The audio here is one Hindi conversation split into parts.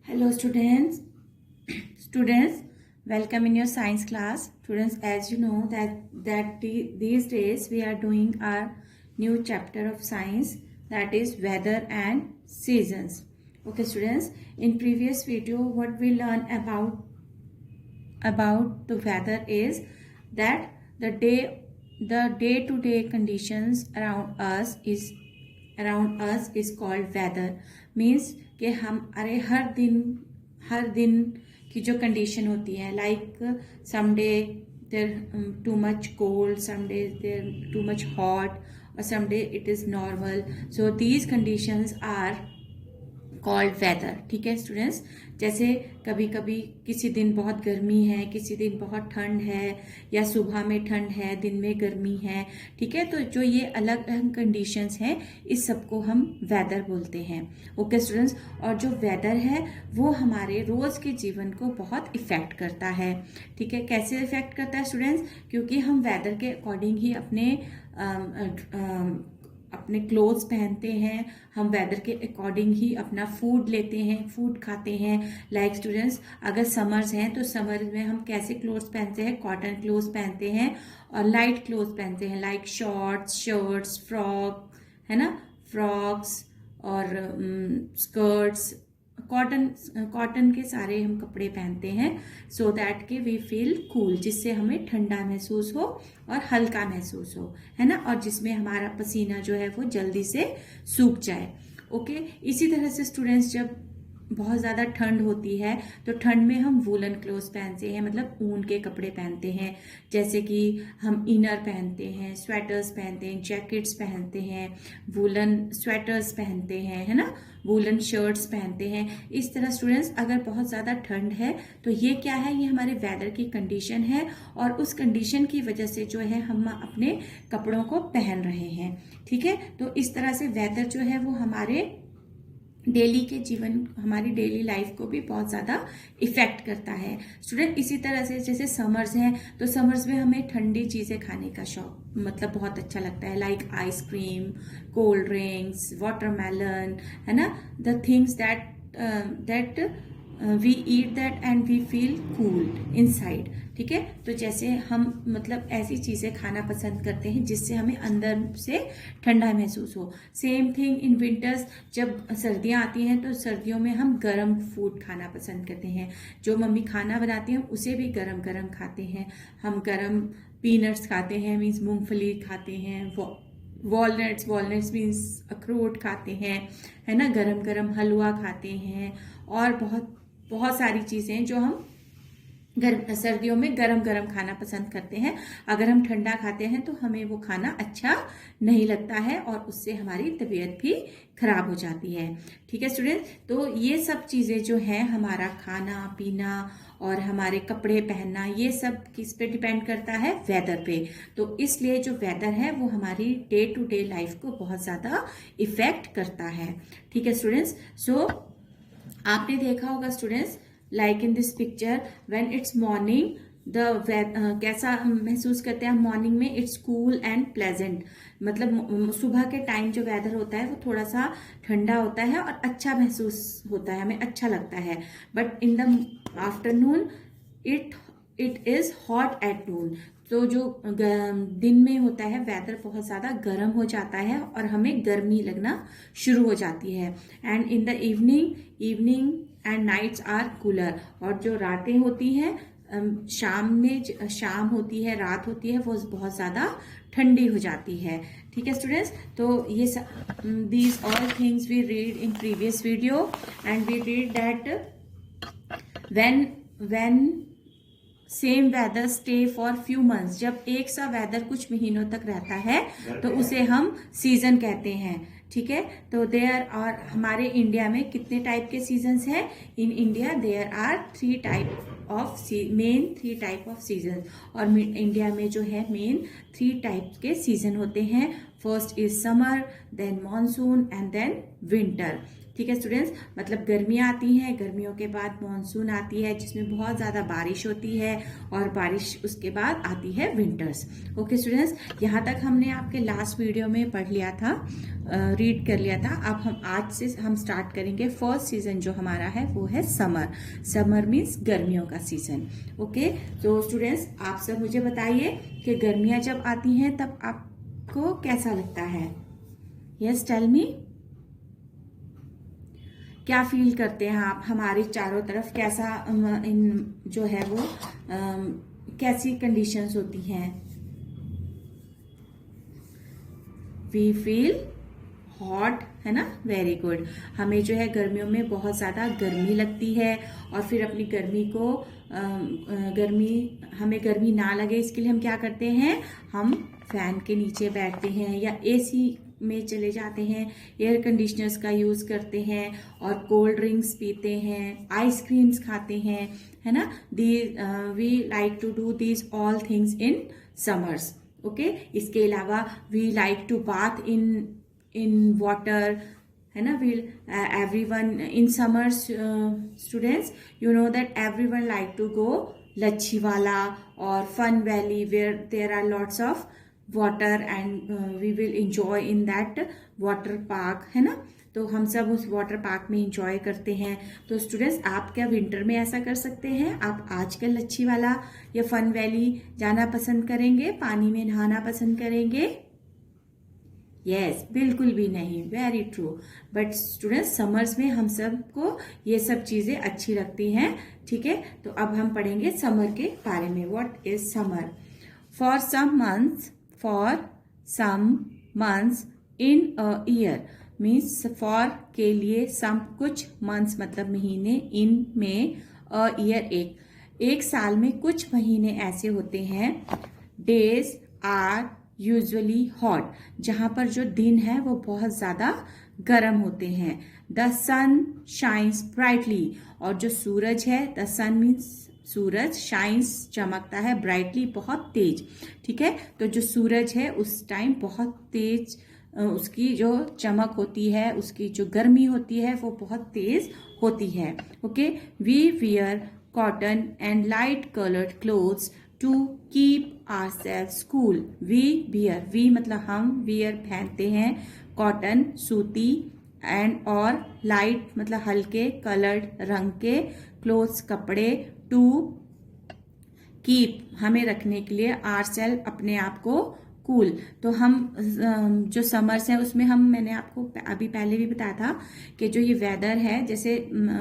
Hello students. Students, welcome in your science class. Students, as you know these days we are doing our new chapter of science, that is weather and seasons. Okay students, in previous video what we learned about the weather is that the day to day conditions around us is called weather. Means कि हमारे हर दिन की जो कंडीशन होती है, like some day there too much cold, some day there too much hot और some day it is normal. So these conditions are called weather. ठीक है स्टूडेंट्स, जैसे कभी कभी किसी दिन बहुत गर्मी है, किसी दिन बहुत ठंड है, या सुबह में ठंड है, दिन में गर्मी है. ठीक है, तो जो ये अलग अलग कंडीशंस हैं इस सबको हम वेदर बोलते हैं. ओके स्टूडेंट्स, और जो वेदर है वो हमारे रोज़ के जीवन को बहुत इफ़ेक्ट करता है. ठीक है, कैसे इफ़ेक्ट करता है स्टूडेंट्स? क्योंकि हम वेदर के अकॉर्डिंग ही अपने क्लोथ्स पहनते हैं, हम वेदर के अकॉर्डिंग ही अपना फूड लेते हैं, फूड खाते हैं. लाइक स्टूडेंट्स, अगर समर्स हैं तो समर में हम कैसे क्लोथ्स पहनते हैं? कॉटन क्लोथ्स पहनते हैं और लाइट क्लोथ्स पहनते हैं, लाइक शॉर्ट्स, शर्ट्स, फ्रॉक, है ना, फ्रॉक्स और स्कर्ट्स. कॉटन के सारे हम कपड़े पहनते हैं सो दैट के वी फील कूल, जिससे हमें ठंडा महसूस हो और हल्का महसूस हो, है ना, और जिसमें हमारा पसीना जो है वो जल्दी से सूख जाए. ओके, इसी तरह से स्टूडेंट्स, जब बहुत ज़्यादा ठंड होती है तो ठंड में हम वूलन क्लोथ्स पहनते हैं, मतलब ऊन के कपड़े पहनते हैं. जैसे कि हम इनर पहनते हैं, स्वेटर्स पहनते हैं, जैकेट्स पहनते हैं, वूलन स्वेटर्स पहनते हैं, है ना, वूलन शर्ट्स पहनते हैं. इस तरह स्टूडेंट्स, अगर बहुत ज़्यादा ठंड है तो ये क्या है? ये हमारे वेदर की कंडीशन है, और उस कंडीशन की वजह से जो है हम अपने कपड़ों को पहन रहे हैं. ठीक है, तो इस तरह से वेदर जो है वो हमारे डेली के जीवन, हमारी डेली लाइफ को भी बहुत ज़्यादा इफ़ेक्ट करता है. स्टूडेंट, इसी तरह से जैसे समर्स हैं तो समर्स में हमें ठंडी चीज़ें खाने का शौक, मतलब बहुत अच्छा लगता है, like ice cream, cold drinks, watermelon, है ना, the things that we eat that and we feel cool inside. ठीक है, तो जैसे हम मतलब ऐसी चीज़ें खाना पसंद करते हैं जिससे हमें अंदर से ठंडा महसूस हो. सेम थिंग इन विंटर्स, जब सर्दियाँ आती हैं तो सर्दियों में हम गर्म फूड खाना पसंद करते हैं. जो मम्मी खाना बनाती हैं उसे भी गरम गरम खाते हैं. हम गरम पीनट्स खाते हैं, मीन्स मूंगफली खाते हैं, वॉलनट्स मीन्स अखरोट खाते हैं, है ना, गरम गरम हलवा खाते हैं, और बहुत सारी चीज़ें जो हम सर्दियों में गरम गरम खाना पसंद करते हैं. अगर हम ठंडा खाते हैं तो हमें वो खाना अच्छा नहीं लगता है और उससे हमारी तबीयत भी खराब हो जाती है. ठीक है स्टूडेंट, तो ये सब चीज़ें जो हैं, हमारा खाना पीना और हमारे कपड़े पहनना, ये सब किस पे डिपेंड करता है? वेदर पे. तो इसलिए जो वेदर है वो हमारी डे टू डे लाइफ को बहुत ज़्यादा इफ़ेक्ट करता है. ठीक है स्टूडेंट्स, सो आपने देखा होगा students, like in this picture, when it's morning कैसा महसूस करते हैं हम मॉर्निंग में? It's cool and pleasant. मतलब सुबह के टाइम जो वेदर होता है वो थोड़ा सा ठंडा होता है और अच्छा महसूस होता है, हमें अच्छा लगता है. But in the afternoon it is hot at noon. तो जो दिन में होता है वेदर बहुत ज़्यादा गर्म हो जाता है और हमें गर्मी लगना शुरू हो जाती है. And in the evening and nights are cooler. और जो रातें होती हैं, शाम होती है, रात होती है, वो बहुत ज़्यादा ठंडी हो जाती है. ठीक है स्टूडेंट्स, तो ये these all things we read in previous video, and we read that when same weather stay for few months, जब एक सा वेदर कुछ महीनों तक रहता है तो उसे हम सीजन कहते हैं. ठीक है, तो देयर आर, हमारे इंडिया में कितने टाइप के सीजन्स हैं? In India there are three type of season. और इंडिया में जो है मेन 3 टाइप के सीजन होते हैं. First is summer, then monsoon and then winter. ठीक है स्टूडेंट्स, मतलब गर्मियाँ आती हैं, गर्मियों के बाद मॉनसून आती है जिसमें बहुत ज़्यादा बारिश होती है, और बारिश उसके बाद आती है विंटर्स। ओके स्टूडेंट्स, यहाँ तक हमने आपके लास्ट वीडियो में पढ़ लिया था, रीड कर लिया था। अब हम आज से हम स्टार्ट करेंगे फर्स्ट सीजन जो हमारा है वो है समर। समर मीन्स गर्मियों का सीजन। ओके, तो स्टूडेंट्स आप सब मुझे बताइए कि गर्मियाँ जब आती हैं तब आपको कैसा लगता है? यस टेल मी, क्या फील करते हैं आप? हमारे चारों तरफ कैसा इन जो है वो कैसी कंडीशंस होती हैं? वी फील हॉट, है ना? Very good. हमें जो है गर्मियों में बहुत ज़्यादा गर्मी लगती है, और फिर अपनी गर्मी को हमें गर्मी ना लगे इसके लिए हम क्या करते हैं? हम फैन के नीचे बैठते हैं या एसी में चले जाते हैं, एयर कंडीशनर्स का यूज़ करते हैं, और कोल्ड ड्रिंक्स पीते हैं, आइसक्रीम्स खाते हैं, है ना? We like to do these all things in summers. Okay, इसके अलावा we like to bath in water, है ना? We everyone in summers students, you know that everyone like to go Lachhiwala और fun valley where there are lots of water, and we will enjoy in that water park, है ना? तो हम सब उस वाटर पार्क में इंजॉय करते हैं। तो स्टूडेंट्स आप क्या विंटर में ऐसा कर सकते हैं? आप आजकल लच्छीवाला या फन वैली जाना पसंद करेंगे? पानी में नहाना पसंद करेंगे? यस, बिल्कुल भी नहीं। Very true. But students summers में हम सबको ये सब चीज़ें अच्छी लगती हैं। ठीक है, तो अब हम पढ़ेंगे समर के बारे में। What is summer? For some months in a year means for के लिए, सम कुछ, मंथ्स मतलब महीने, इन में, अ ईयर एक साल में कुछ महीने ऐसे होते हैं, डेज आर यूजुअली हॉट, जहाँ पर जो दिन है वो बहुत ज़्यादा गर्म होते हैं। द सन शाइन्स ब्राइटली, और जो सूरज है, द सन मीन्स सूरज, शाइन्स चमकता है, ब्राइटली बहुत तेज। ठीक है, तो जो सूरज है उस टाइम बहुत तेज उसकी जो चमक होती है, उसकी जो गर्मी होती है वो बहुत तेज होती है। Okay, we wear cotton and light coloured clothes to keep ourselves cool. We wear, we मतलब हम, वियर पहनते हैं, कॉटन सूती, एंड और लाइट मतलब हल्के, कलर्ड रंग के, क्लोथ्स कपड़े, टू कीप हमें रखने के लिए, आवरसेल्व अपने आप को, कूल। तो हम जो समर्स है उसमें मैंने आपको अभी पहले भी बताया था कि जो ये वेदर है, जैसे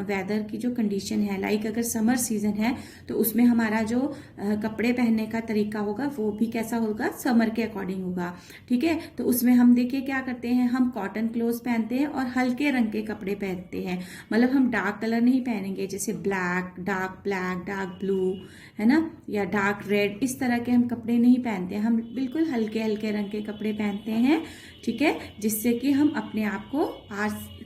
वेदर की जो कंडीशन है, लाइक अगर समर सीजन है तो उसमें हमारा जो कपड़े पहनने का तरीका होगा वो भी कैसा होगा? समर के अकॉर्डिंग होगा। ठीक है, तो उसमें हम देखिए क्या करते हैं, हम कॉटन क्लोथ्स पहनते हैं और हल्के रंग के कपड़े पहनते हैं। मतलब हम डार्क कलर नहीं पहनेंगे, जैसे black, dark black, dark blue, है ना, या डार्क रेड, इस तरह के हम कपड़े नहीं पहनते हैं। हम बिल्कुल हल्के हल्के रंग के कपड़े पहनते हैं। ठीक है, जिससे कि हम अपने आप को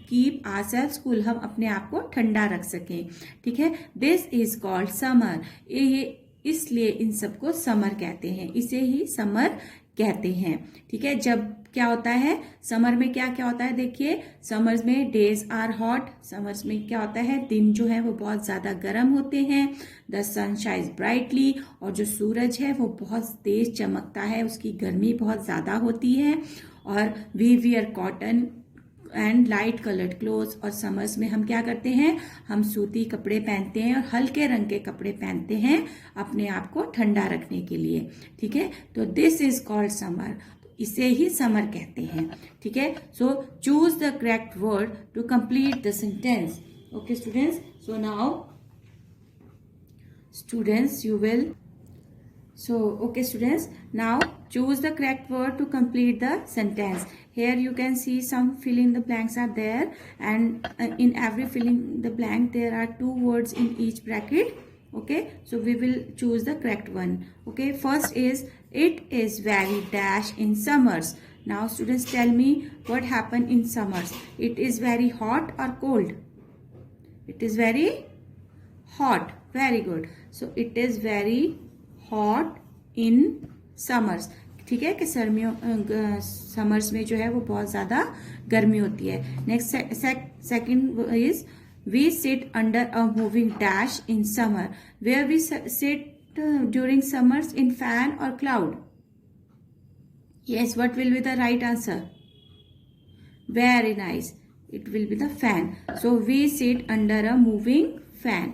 कीप आवरसेल्व्स कूल, हम अपने आप को ठंडा रख सकें। ठीक है, दिस इज कॉल्ड समर। ये इसलिए इन सबको समर कहते हैं, इसे ही समर कहते हैं। ठीक है, जब क्या होता है समर में, क्या क्या होता है देखिए, समर्स में डेज आर हॉट, समर्स में क्या होता है, दिन जो है वो बहुत ज़्यादा गर्म होते हैं। द सन शाइन्स ब्राइटली, और जो सूरज है वो बहुत तेज चमकता है, उसकी गर्मी बहुत ज़्यादा होती है। और we wear cotton and light coloured clothes, और समर्स में हम क्या करते हैं, हम सूती कपड़े पहनते हैं और हल्के रंग के कपड़े पहनते हैं अपने आप को ठंडा रखने के लिए। ठीक है, तो दिस इज कॉल्ड समर, इसे ही समर कहते हैं। ठीक है, so choose the correct word to complete the sentence. Okay students, so now students you will, so okay students, now choose the correct word to complete the sentence. Here you can see some fill in the blanks are there, and in every filling the blank there are two words in each bracket. Okay, so we will choose the correct one. Okay, first is, it is very dash in summers. Now students tell me what happened in summers. It is very hot or cold? It is very hot. Very good. So it is very hot in summers. ठीक है, कि समर्स में जो है वो बहुत ज़्यादा गर्मी होती है। Next second is we sit under a moving dash in summer, where we sit during summers, in fan और cloud. Yes, what will be the right answer? Very nice. It will be the fan. So we sit under a moving fan.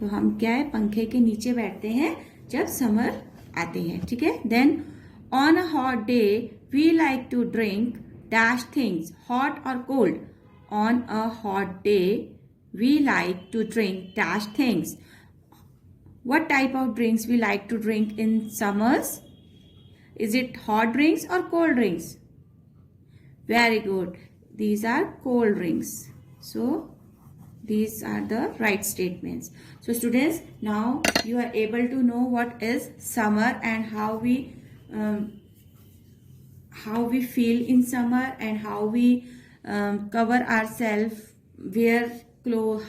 तो हम क्या है, पंखे के नीचे बैठते हैं जब समर आते हैं, ठीक है। Then on a hot day we like to drink dash things, hot और cold. On a hot day we like to drink dash things. What type of drinks we like to drink in summers? Is it hot drinks or cold drinks? Very good. These are cold drinks. So these are the right statements. So students, now you are able to know what is summer and how we feel in summer and how we cover ourselves, wear clothes,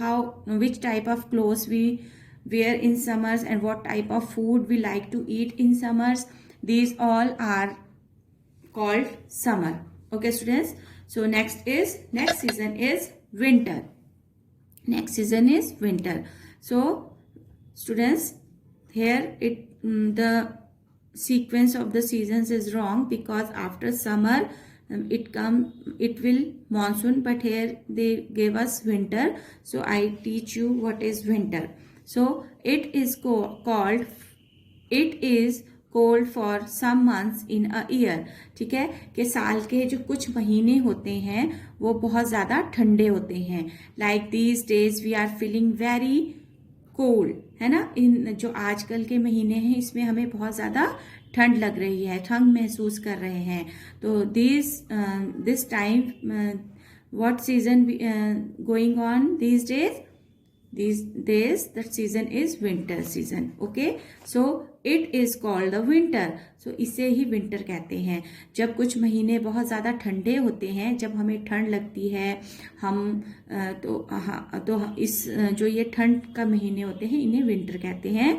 which type of clothes we wear in summers, and what type of food we like to eat in summers. These all are called summer. Okay students, so next season is winter. Next season is winter. So students, here the sequence of the seasons is wrong, because after summer it will monsoon, but here they gave us winter. So I teach you what is winter. So it is cold for some months in a year. ठीक है, कि साल के जो कुछ महीने होते हैं वो बहुत ज़्यादा ठंडे होते हैं. Like these days we are feeling very cold, है ना. इन जो आजकल के महीने हैं इसमें हमें बहुत ज़्यादा ठंड लग रही है, ठंड महसूस कर रहे हैं. तो this time what season going on these days? These days that season is winter season. Okay, so it is called the winter. So इसे ही winter कहते हैं. जब कुछ महीने बहुत ज़्यादा ठंडे होते हैं, जब हमें ठंड लगती है, हम तो इस जो ये ठंड का महीने होते हैं इन्हें winter कहते हैं.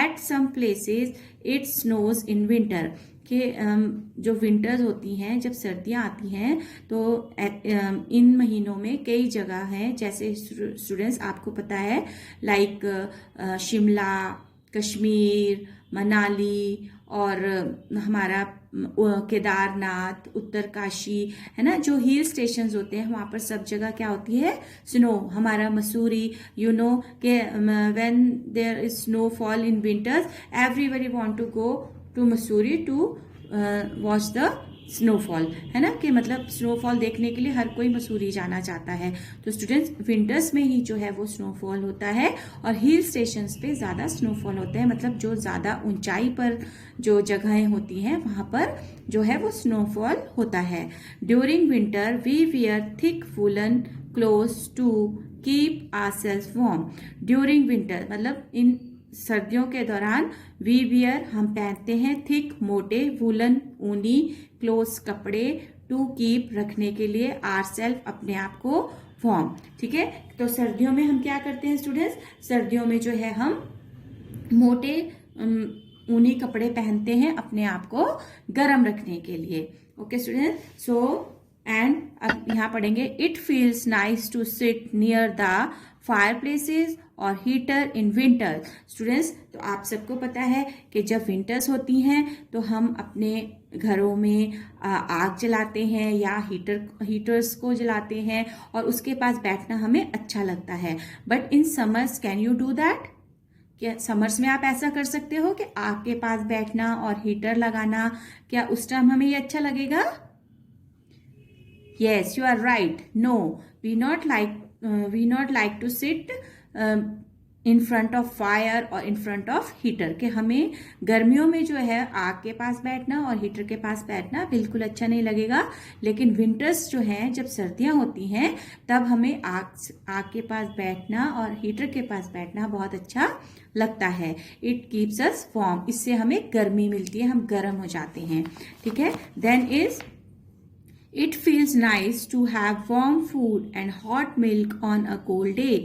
At some places it snows in winter. कि जो विंटर्स होती हैं, जब सर्दियाँ आती हैं, तो इन महीनों में कई जगह हैं, जैसे स्टूडेंट्स आपको पता है, लाइक शिमला, कश्मीर, मनाली और हमारा केदारनाथ, उत्तरकाशी, है ना. जो हिल स्टेशंस होते हैं वहाँ पर सब जगह क्या होती है, स्नो. हमारा मसूरी, यू नो के when there is snowfall in winters, everybody want to go to Mussoorie to watch the snowfall, है ना. कि मतलब स्नोफॉल देखने के लिए हर कोई मसूरी जाना चाहता है. तो स्टूडेंट्स, विंटर्स में ही जो है वो स्नोफॉल होता है, और हिल स्टेशंस पे ज़्यादा स्नोफॉल होता है. मतलब जो ज़्यादा ऊंचाई पर जो जगहें होती हैं वहाँ पर जो है वो स्नोफॉल होता है. During winter we wear thick woollen clothes to keep ourselves warm. During winter मतलब इन सर्दियों के दौरान वी वियर हम पहनते हैं थिक मोटे, वूलन ऊनी, क्लोथ्स कपड़े, टू कीप रखने के लिए, आवरसेल्फ अपने आप को, वार्म. ठीक है, तो सर्दियों में हम क्या करते हैं स्टूडेंट्स, सर्दियों में जो है हम मोटे ऊनी कपड़े पहनते हैं अपने आप को गर्म रखने के लिए. ओके स्टूडेंट, सो एंड अब यहाँ पढ़ेंगे, it feels nice to sit near the fireplaces और हीटर इन विंटर. स्टूडेंट्स, तो आप सबको पता है कि जब विंटर्स होती हैं तो हम अपने घरों में आग जलाते हैं या हीटर्स को जलाते हैं, और उसके पास बैठना हमें अच्छा लगता है. But in summers can you do that? क्या समर्स में आप ऐसा कर सकते हो कि आग के पास बैठना और हीटर लगाना? क्या उस टाइम हमें ये अच्छा लगेगा? Yes, you are right. No, we not like to sit in front of fire or in front of heater. कि हमें गर्मियों में जो है आग के पास बैठना और हीटर के पास बैठना बिल्कुल अच्छा नहीं लगेगा. लेकिन विंटर्स जो हैं, जब सर्दियां होती हैं, तब हमें आग के पास बैठना और हीटर के पास बैठना बहुत अच्छा लगता है. It keeps us warm. इससे हमें गर्मी मिलती है, हम गर्म हो जाते हैं. ठीक है. Then is It feels nice to have warm food and hot milk on a cold day.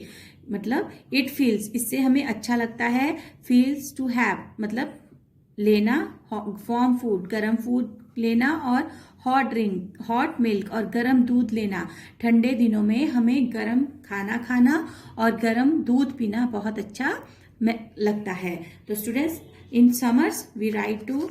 मतलब it feels, इससे हमें अच्छा लगता है. feels to have मतलब लेना, वार्म फूड गर्म फूड लेना, और हॉट ड्रिंक हॉट मिल्क और गर्म दूध लेना। ठंडे दिनों में हमें गर्म खाना खाना और गर्म दूध पीना बहुत अच्छा लगता है। तो students, in summers we write to,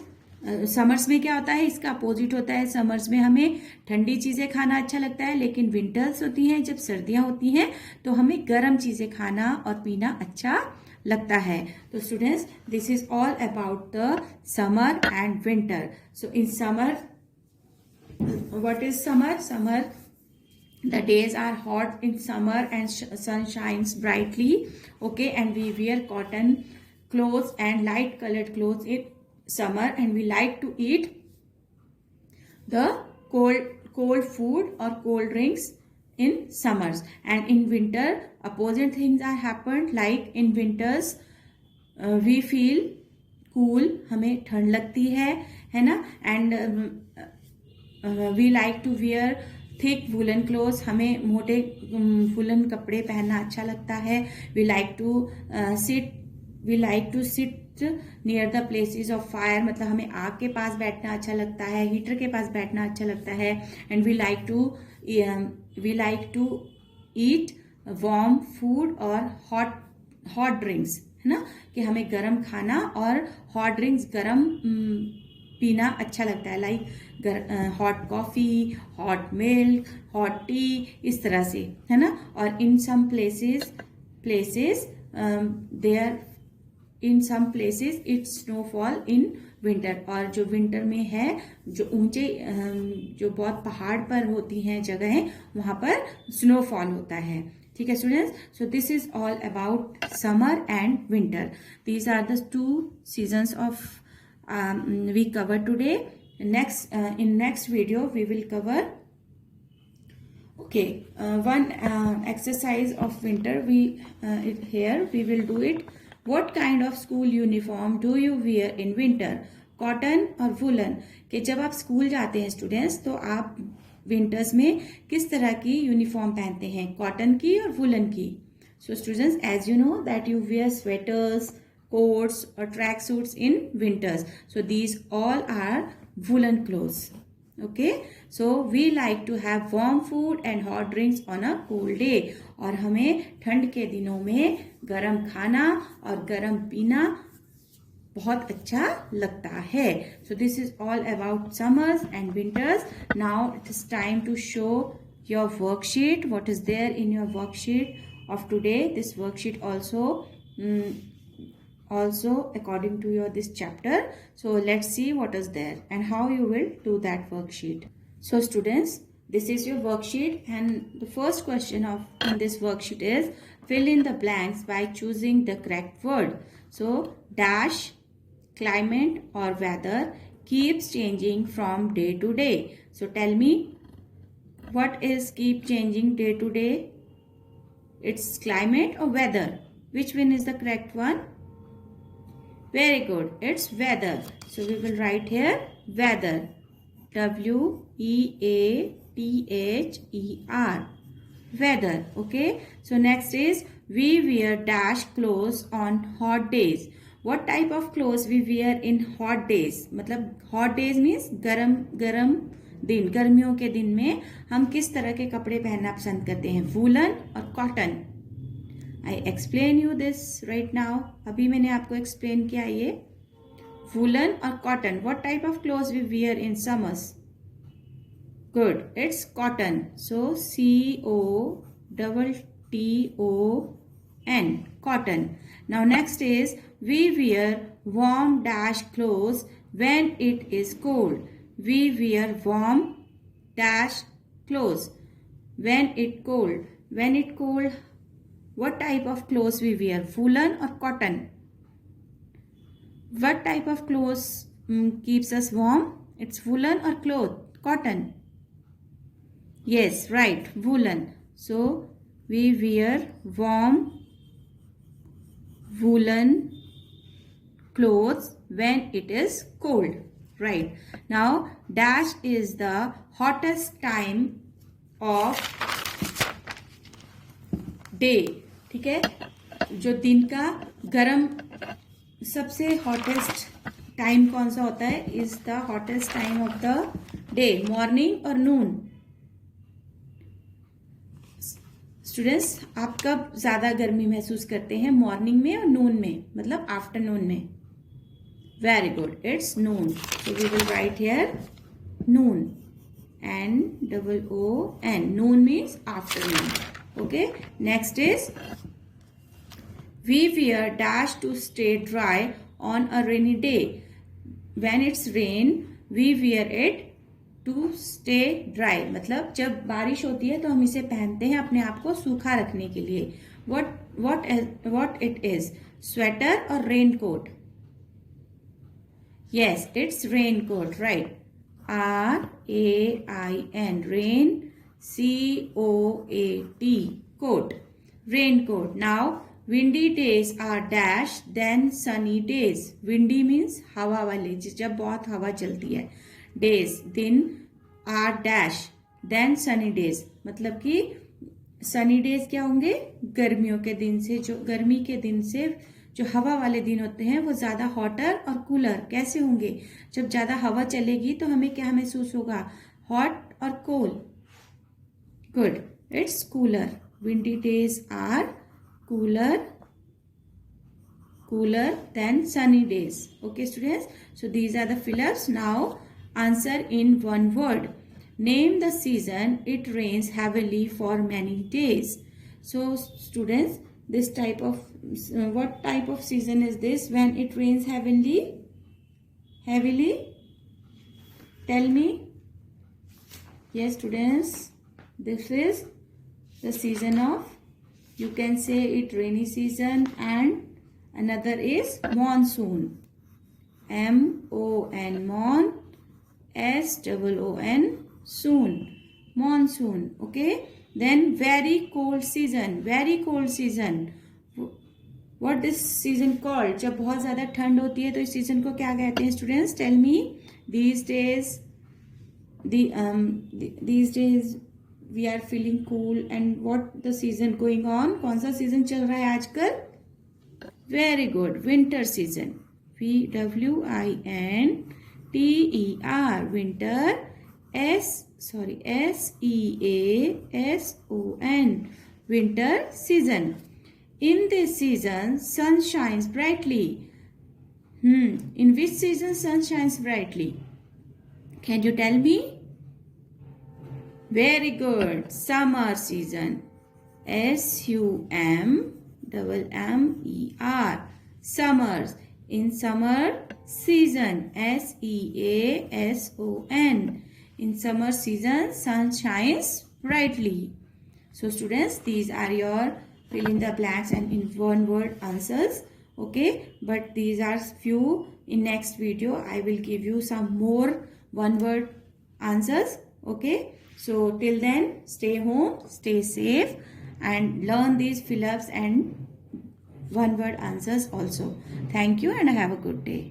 summers में क्या होता है, इसका अपोजिट होता है। समर्स में हमें ठंडी चीज़ें खाना अच्छा लगता है, लेकिन विंटर्स होती हैं, जब सर्दियाँ होती हैं, तो हमें गर्म चीज़ें खाना और पीना अच्छा लगता है। तो students, this is all about the summer and winter. So in summer, what is summer? Summer, the days are hot in summer and sun shines brightly, okay, and we wear cotton clothes and light colored clothes in summer, and we like to eat the cold food or cold drinks in summers. And in winter, opposite things are happened, like in winters we feel cool, हमें ठंड लगती है ना, and we like to wear thick woollen clothes, हमें मोटे वुलन कपड़े पहनना अच्छा लगता है। We like to sit near the places of fire, मतलब हमें आग के पास बैठना अच्छा लगता है, हीटर के पास बैठना अच्छा लगता है। And we like to eat warm food और हॉट ड्रिंक्स, है ना, कि हमें गर्म खाना और हॉट ड्रिंक्स गर्म पीना अच्छा लगता है, like hot coffee, hot milk, hot tea, इस तरह से, है ना। और in some places it's snowfall in winter, और जो विंटर में है, जो ऊंचे जो बहुत पहाड़ पर होती हैं जगहें, वहाँ पर स्नोफॉल होता है। ठीक है students, so this is all about summer and winter. These are the two seasons of we cover today. In next video we will cover, okay, one exercise of winter. Here we will do it. What kind of school uniform do you wear in winter? Cotton और वुलन, कि जब आप स्कूल जाते हैं स्टूडेंट्स, तो आप विंटर्स में किस तरह की यूनिफॉर्म पहनते हैं, कॉटन की और वुलन की। So students, as you know that you wear sweaters, coats or track suits in winters, so these all are woolen clothes, okay. So we like to have warm food and hot drinks on a cool day, और हमें ठंड के दिनों में गरम खाना और गरम पीना बहुत अच्छा लगता है। So this is all about summers and winters. Now it is time to show your worksheet. What is there in your worksheet of today? This worksheet also according to your this chapter. So let's see what is there and how you will do that worksheet. So students, this is your worksheet, and the first question in this worksheet is fill in the blanks by choosing the correct word. So dash, climate or weather keeps changing from day to day. So tell me, what is keep changing day to day? It's climate or weather? Which one is the correct one? Very good, it's weather. So we will write here weather, weather, weather, okay. So next is we wear dash clothes on hot days. What type of clothes we wear in hot days? मतलब hot days means गरम दिन, गर्मियों के दिन में हम किस तरह के कपड़े पहनना पसंद करते हैं, वूलन और cotton. I explain you this right now. अभी मैंने आपको explain किया ये woolen और cotton. What type of clothes we wear in summers? Good, it's cotton. So COTTON, cotton. Now next is we wear warm dash clothes when it is cold. We wear warm dash clothes when it cold. When it cold, what type of clothes we wear, woolen or cotton? What type of clothes keeps us warm? It's woolen or cotton? Yes, right, woolen. So we wear warm woolen clothes when it is cold, right. Now dash is the hottest time of day, ठीक है, जो दिन का गरम सबसे हॉटेस्ट टाइम कौन सा होता है? Is the hottest time of the day, morning और नून? स्टूडेंट्स, आप कब ज्यादा गर्मी महसूस करते हैं? मॉर्निंग में और नून में, मतलब आफ्टरनून में। Very good, it's noon. So we will write here noon, N-O-O-N. Noon means afternoon. Okay. Next is we wear dash to stay dry on a rainy day. When it's rain, we wear it to stay dry. मतलब जब बारिश होती है तो हम इसे पहनते हैं अपने आप को सूखा रखने के लिए. What it is? Sweater or raincoat? Yes, it's raincoat, right? R-A-I-N, rain, C-O-A-T, coat, raincoat. Now, windy days are dash, then sunny days. Windy means हवा वाले, जब बहुत हवा चलती है. Days, दिन, are dash, then sunny days. मतलब कि sunny days क्या होंगे? गर्मियों के दिन से, जो गर्मी के दिन से जो हवा वाले दिन होते हैं वो ज्यादा हॉटर और कूलर कैसे होंगे? जब ज्यादा हवा चलेगी तो हमें क्या महसूस होगा? हॉट और cold. Good, it's cooler. Windy days are cooler than sunny days. Okay students, so these are the fill-ups. Now answer in one word. Name the season it rains heavily for many days. So students, this type of what type of season is this when it rains heavily? Tell me. Yes students, this is the season of, you can say it rainy season, and another is monsoon. M-O-N, mon, S-O-O-N, soon, monsoon. Okay. Then very cold season. What this season called? जब बहुत ज़्यादा ठंड होती है तो इस सीजन को क्या कहते हैं students? Tell me. These days we are feeling cool, and what the season going on? कौन सा सीजन चल रहा है आजकल? Very good, winter season. W-I-N-T-E-R, winter. S-E-A-S-O-N, winter season. In this season, sun shines brightly. In which season sun shines brightly? Can you tell me? Very good, summer season. S-U-M-M-E-R, summers. In summer season, S-E-A-S-O-N. In summer season, sun shines brightly. So students, these are your fill in the blanks and in one word answers. Okay, but these are few. In next video I will give you some more one word answers. Okay, so till then, stay home, stay safe, and learn these fill ups and one word answers also. Thank you and have a good day.